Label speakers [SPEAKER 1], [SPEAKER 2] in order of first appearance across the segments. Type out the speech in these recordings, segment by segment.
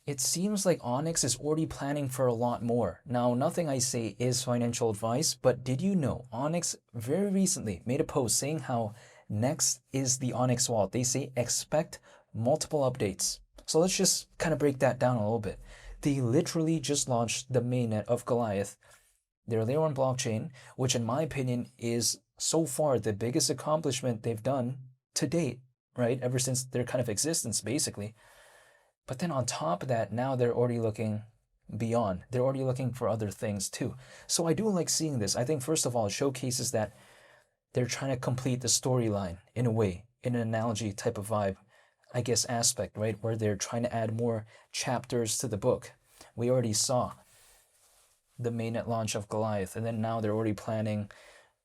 [SPEAKER 1] It seems like Onyx is already planning for a lot more. Now, nothing I say is financial advice, but did you know Onyx very recently made a post saying how next is the Onyx wallet? They say expect multiple updates. So let's just kind of break that down a little bit. They literally just launched the mainnet of Goliath, their layer one blockchain, which in my opinion is so far the biggest accomplishment they've done to date, right? Ever since their kind of existence, basically. But then on top of that, now they're already looking beyond. They're already looking for other things too. So I do like seeing this. I think first of all, it showcases that they're trying to complete the storyline in a way, in an analogy type of vibe, I guess, aspect, right? Where they're trying to add more chapters to the book. We already saw the mainnet launch of Goliath, and then now they're already planning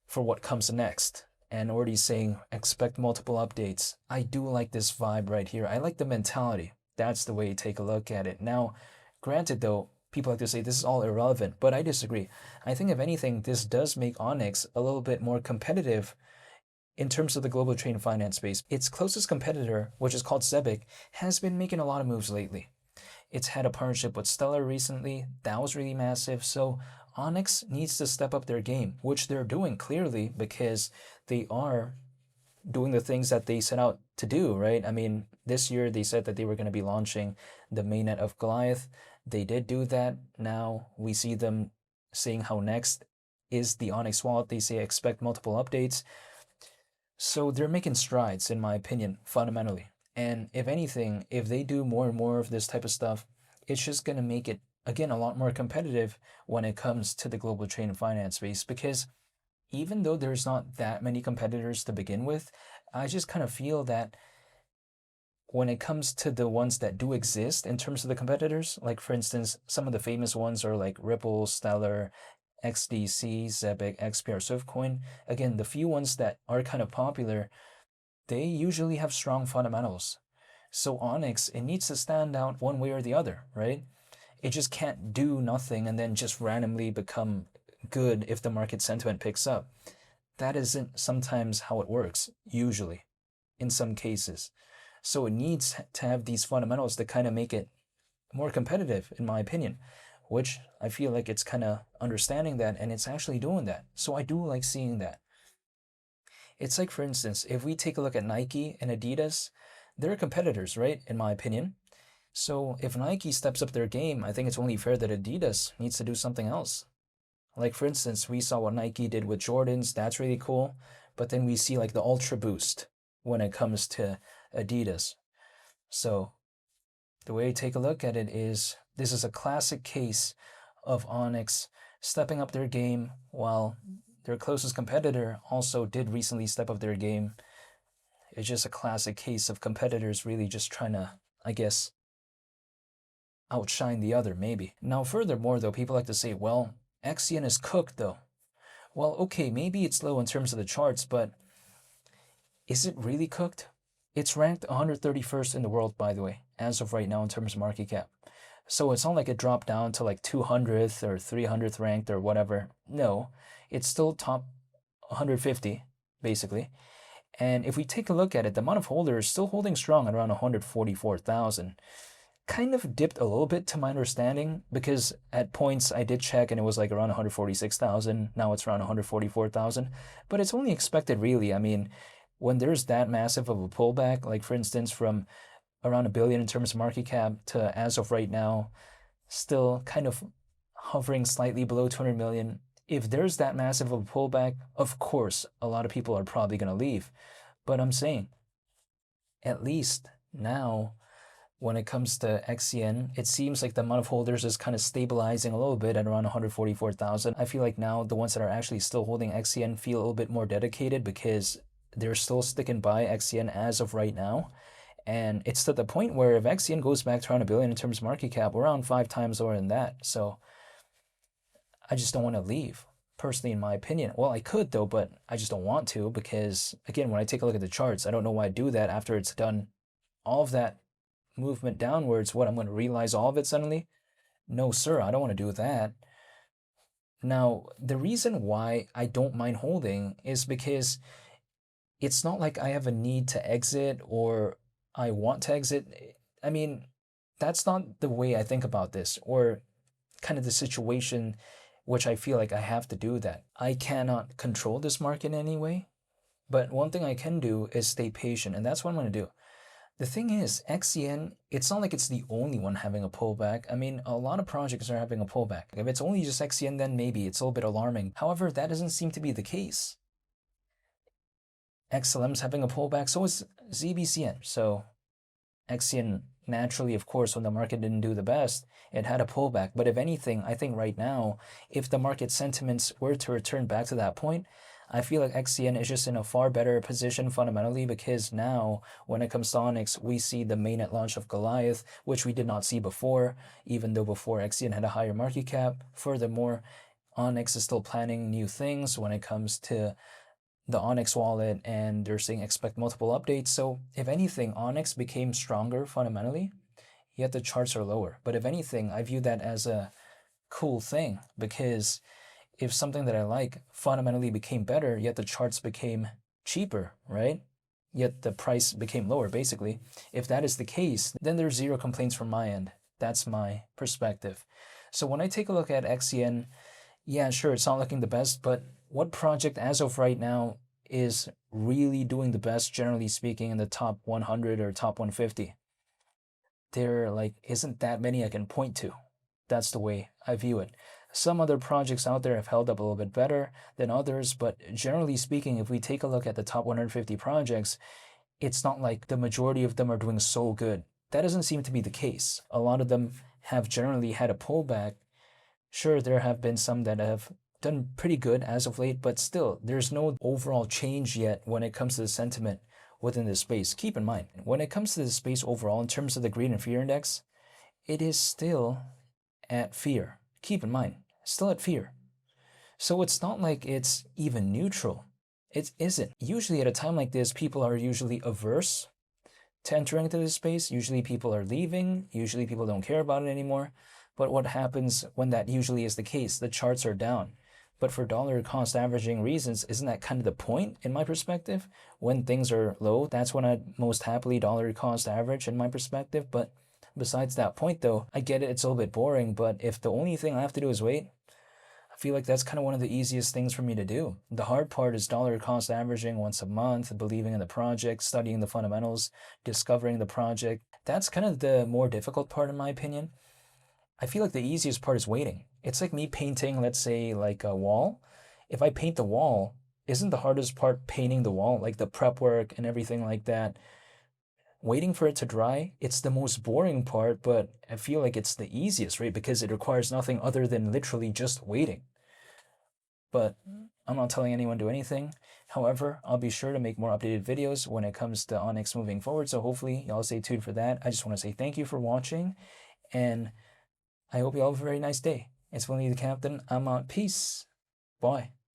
[SPEAKER 1] for what comes next and already saying expect multiple updates. I do like this vibe right here. I like the mentality. That's the way you take a look at it. Now, granted though, people like to say this is all irrelevant, but I disagree. I think if anything, this does make Onyx a little bit more competitive in terms of the global trade and finance space. Its closest competitor, which is called Zebic, has been making a lot of moves lately. It's had a partnership with Stellar recently. That was really massive. So Onyx needs to step up their game, which they're doing clearly because they are doing the things that they set out to do, right? I mean, this year they said that they were going to be launching the mainnet of Goliath. They did do that. Now we see them saying how next is the Onyx wallet. They say expect multiple updates. So they're making strides, in my opinion, fundamentally. And if anything, if they do more and more of this type of stuff, it's just going to make it, again, a lot more competitive when it comes to the global trade and finance space. Because even though there's not that many competitors to begin with, I just kind of feel that when it comes to the ones that do exist in terms of the competitors, like for instance, some of the famous ones are like Ripple, Stellar, XDC, Zebic, XPR, Swiftcoin. Again, the few ones that are kind of popular, they usually have strong fundamentals. So Onyx, it needs to stand out one way or the other, right? It just can't do nothing and then just randomly become good if the market sentiment picks up. That isn't sometimes how it works, usually, in some cases. So it needs to have these fundamentals to kind of make it more competitive, in my opinion, which I feel like it's kind of understanding that and it's actually doing that. So I do like seeing that. It's like, for instance, if we take a look at Nike and Adidas, they're competitors, right? In my opinion. So if Nike steps up their game, I think it's only fair that Adidas needs to do something else. Like, for instance, we saw what Nike did with Jordans. That's really cool. But then we see like the Ultra Boost when it comes to Adidas. So the way I take a look at it is this is a classic case of Onyx stepping up their game while their closest competitor also did recently step up their game. It's just a classic case of competitors really just trying to, I guess, outshine the other, maybe. Now, furthermore, though, people like to say, well, XCN is cooked, though. Well, okay, maybe it's low in terms of the charts, but is it really cooked? It's ranked 131st in the world, by the way, as of right now in terms of market cap. So it's not like it dropped down to like 200th or 300th ranked or whatever. No, it's still top 150, basically. And if we take a look at it, the amount of holders is still holding strong at around 144,000. Kind of dipped a little bit to my understanding because at points I did check and it was like around 146,000. Now it's around 144,000. But it's only expected, really. I mean, when there's that massive of a pullback, like for instance, from around a billion in terms of market cap to as of right now, still kind of hovering slightly below 200 million. If there's that massive of a pullback, of course, a lot of people are probably going to leave. But I'm saying, at least now, when it comes to XCN, it seems like the amount of holders is kind of stabilizing a little bit at around 144,000. I feel like now the ones that are actually still holding XCN feel a little bit more dedicated because they're still sticking by XCN as of right now. And it's to the point where if XCN goes back to around a billion in terms of market cap, we're around 5 times lower than that. So I just don't want to leave, personally, in my opinion. Well, I could though, but I just don't want to because, again, when I take a look at the charts, I don't know why I do that after it's done all of that movement downwards. What, I'm going to realize all of it suddenly? No, sir, I don't want to do that. Now, the reason why I don't mind holding is because it's not like I have a need to exit or I want to exit. I mean, that's not the way I think about this, or kind of the situation which I feel like I have to do that. I cannot control this market in any way, but one thing I can do is stay patient, and that's what I'm going to do. The thing is, XCN, it's not like it's the only one having a pullback. I mean, a lot of projects are having a pullback. If it's only just XCN, then maybe it's a little bit alarming. However, that doesn't seem to be the case. XLM's having a pullback, so is ZBCN. So XCN, naturally, of course, when the market didn't do the best, it had a pullback. But if anything, I think right now, if the market sentiments were to return back to that point, I feel like XCN is just in a far better position fundamentally, because now when it comes to Onyx, we see the mainnet launch of Goliath, which we did not see before, even though before XCN had a higher market cap. Furthermore, Onyx is still planning new things when it comes to the Onyx wallet, and they're saying expect multiple updates. So if anything, Onyx became stronger fundamentally, yet the charts are lower. But if anything, I view that as a cool thing, because if something that I like fundamentally became better, yet the charts became cheaper, right? Yet the price became lower, basically. If that is the case, then there's zero complaints from my end. That's my perspective. So when I take a look at XCN, yeah, sure, it's not looking the best, but what project as of right now is really doing the best, generally speaking, in the top 100 or top 150? There isn't that many I can point to. That's the way I view it. Some other projects out there have held up a little bit better than others, but generally speaking, if we take a look at the top 150 projects, it's not like the majority of them are doing so good. That doesn't seem to be the case. A lot of them have generally had a pullback. Sure, there have been some that have done pretty good as of late, but still, there's no overall change yet when it comes to the sentiment within this space. Keep in mind, when it comes to the space overall, in terms of the greed and fear index, it is still at fear. Keep in mind, still at fear. So it's not like it's even neutral. It isn't. Usually at a time like this, people are usually averse to entering into this space. Usually people are leaving. Usually people don't care about it anymore. But what happens when that usually is the case? The charts are down. But for dollar cost averaging reasons, isn't that kind of the point in my perspective? When things are low, that's when I'd most happily dollar cost average in my perspective. But besides that point though, I get it, it's a little bit boring, but if the only thing I have to do is wait, I feel like that's kind of one of the easiest things for me to do. The hard part is dollar cost averaging once a month, believing in the project, studying the fundamentals, discovering the project. That's kind of the more difficult part in my opinion. I feel like the easiest part is waiting. It's like me painting, let's say, like a wall. If I paint the wall, isn't the hardest part painting the wall, like the prep work and everything like that? Waiting for it to dry, it's the most boring part, but I feel like it's the easiest, right? Because it requires nothing other than literally just waiting. But I'm not telling anyone to do anything. However, I'll be sure to make more updated videos when it comes to Onyx moving forward. So hopefully y'all stay tuned for that. I just want to say thank you for watching, and I hope you all have a very nice day. It's Willie the Captain. I'm out. Peace. Bye.